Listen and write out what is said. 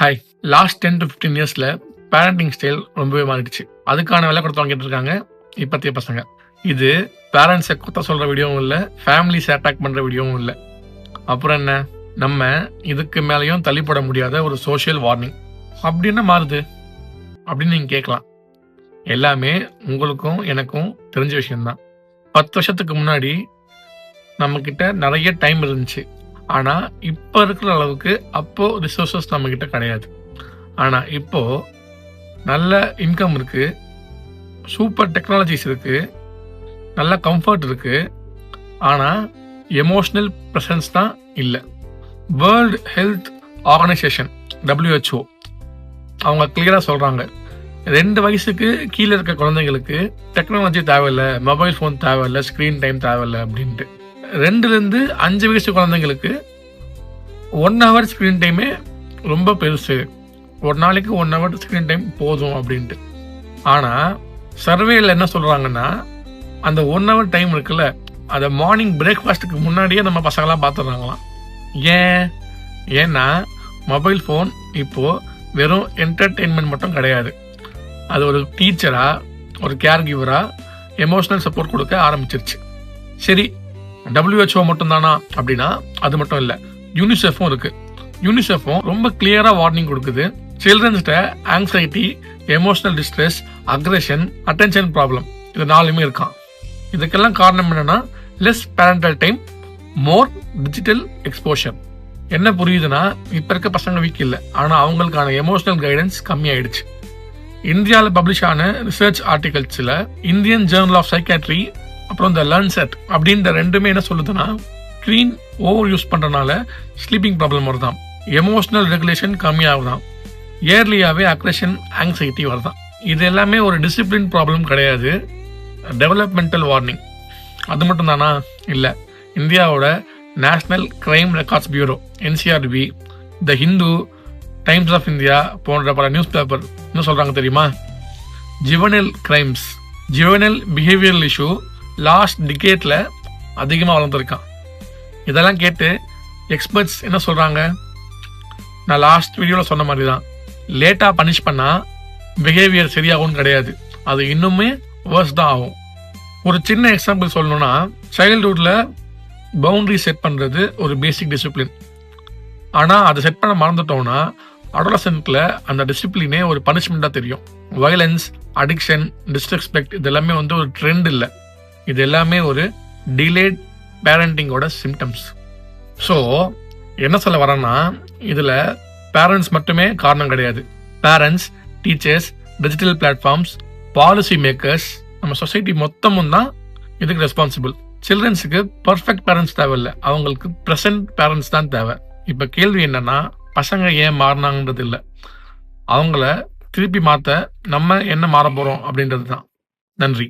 Hi. Last 10 to 15 இயர்ஸ்ல parenting style ரொம்பவே மாறிடுச்சு. அதுக்கான விலை கொடுத்து வாங்கிட்டு இருக்காங்க இப்பத்திய பசங்க. இது பேரண்ட்ஸை குத்த சொல்ற வீடியோவும் இல்லை, ஃபேமிலிஸ் அட்டாக் பண்ற வீடியோவும் இல்லை. அப்புறம் என்ன, நம்ம இதுக்கு மேலேயும் தள்ளிப்பட முடியாத ஒரு சோஷியல் வார்னிங். அப்படி என்ன மாறுது அப்படின்னு நீங்க கேட்கலாம். எல்லாமே உங்களுக்கும் எனக்கும் தெரிஞ்ச விஷயம்தான். 10 வருஷத்துக்கு முன்னாடி நம்ம கிட்ட நிறைய டைம் இருந்துச்சு. ஆனா இப்ப இருக்கிற அளவுக்கு அப்போ ரிசோர்சஸ் நம்ம கிட்ட கிடையாது. ஆனா இப்போ நல்ல இன்கம் இருக்கு, சூப்பர் டெக்னாலஜிஸ் இருக்கு, நல்ல கம்ஃபர்ட் இருக்கு. ஆனா எமோஷனல் ப்ரெசன்ஸ் தான் இல்லை. வேர்ல்டு ஹெல்த் ஆர்கனைசேஷன் WHO அவங்க கிளியரா சொல்றாங்க, 2 வயசுக்கு கீழே இருக்க குழந்தைங்களுக்கு டெக்னாலஜி தேவையில்லை, மொபைல் ஃபோன் தேவையில்லை, ஸ்க்ரீன் டைம் தேவையில்லை அப்படின்ட்டு. 2லேருந்து 5 வயசு குழந்தைங்களுக்கு 1 hour ஸ்க்ரீன் டைமே ரொம்ப பெருசு, ஒரு நாளைக்கு 1 hour ஸ்க்ரீன் டைம் போதும் அப்படின்ட்டு. ஆனால் சர்வேல என்ன சொல்கிறாங்கன்னா, அந்த 1 hour டைம் இருக்குல்ல, அதை மார்னிங் பிரேக்ஃபாஸ்ட்டுக்கு முன்னாடியே நம்ம பசங்களாம் பார்த்துடுறாங்களாம். ஏன்னா மொபைல் ஃபோன் இப்போது வெறும் என்டர்டெயின்மெண்ட் மட்டும் கிடையாது. அது ஒரு டீச்சராக, ஒரு கேர் கிவராக எமோஷனல் சப்போர்ட் கொடுக்க ஆரம்பிச்சிருச்சு. சரி, WHO மட்டும்தானா அப்படின்னா அது மட்டும் இல்லை, யூனிசெஃபும் இருக்கு. யூனிசெஃபும் ரொம்ப கிளியரா வார்னிங் கொடுக்குது. சில்ட்ரன்ஸ்ட anxiety, emotional distress, aggression, attention problem, இது 4மே இருக்கான். இதுக்கெல்லாம் காரணம் என்னன்னா, less parental time, more digital exposure. என்ன புரியுதுன்னா, இப்ப இருக்க பசங்க வீக் இல்லை, ஆனா அவங்களுக்கான எமோஷனல் கைடன்ஸ் கம்மியாயிடுச்சு. இந்தியாவில் பப்ளிஷ் ஆன ரிசர்ச் ஆர்டிகல்ஸ்ல இந்தியன் ஜேர்னல் ஆஃப் சைக்காட்ரி அப்புறம் இந்த லேர்ன்செட் அப்படின்ற 2மே என்ன சொல்லுதுன்னா, ஸ்க்ரீன் ஓவர் யூஸ் பண்றதுனால ஸ்லீப்பிங் ப்ராப்ளம் வருதான், எமோஷனல் ரெகுலேஷன் கம்மியாகுதான், இயர்லியாவே அக்ரெஷன், ஆங்ஸைட்டி வருதான். இது எல்லாமே ஒரு டிசிப்ளின் ப்ராப்ளம் கிடையாது, டெவலப்மெண்டல் வார்னிங். அது மட்டும் தானா? இல்லை. இந்தியாவோட national crime records bureau NCRB, the Hindu, Times of India போன்ற பல நியூஸ் பேப்பர் என்ன சொல்றாங்க தெரியுமா? Juvenile crimes, juvenile behavioural issue last டிகேட்ல அதிகமாக வளர்ந்துருக்கான். இதெல்லாம் கேட்டு எக்ஸ்பர்ட்ஸ் என்ன சொல்றாங்க? நான் லாஸ்ட் வீடியோவில் சொன்ன மாதிரி தான், லேட்டாக பனிஷ் பண்ணா பிஹேவியர் சரியாகும்னு கிடையாது, அது இன்னுமே வேர்ஸ் தான் ஆகும். ஒரு சின்ன எக்ஸாம்பிள் சொல்லணும்னா, சைல்ட்ஹுட்ல பவுண்டரி செட் பண்றது ஒரு பேசிக் டிசிப்ளின். ஆனால் அதை செட் பண்ண மறந்துட்டோம்னா அடோலசன்ட்ல அந்த டிசிப்ளினே ஒரு பனிஷ்மெண்ட்டாக தெரியும். வயலன்ஸ், அடிக்ஷன், டிஸ்ரெஸ்பெக்ட், இது எல்லாமே ஒரு ட்ரெண்ட் இல்லை, இது எல்லாமே ஒரு டிலேட் பேரண்டிங்கோட சிம்டம்ஸ். ஸோ என்ன சொல்ல வரேன்னா, இதில் பேரண்ட்ஸ் மட்டுமே காரணம் கிடையாது. Parents, teachers, digital platforms, policy makers, நம்ம சொசைட்டி மொத்தமும் தான் இதுக்கு ரெஸ்பான்சிபிள். சில்ட்ரன்ஸுக்கு பர்ஃபெக்ட் பேரண்ட்ஸ் தேவையில்லை, அவங்களுக்கு ப்ரெசன்ட் பேரண்ட்ஸ் தான் தேவை. இப்போ கேள்வி என்னன்னா, பசங்க ஏன் மாறினாங்கன்றது இல்லை, அவங்கள திருப்பி மாற்ற நம்ம என்ன மாற போகிறோம் அப்படின்றது தான். நன்றி.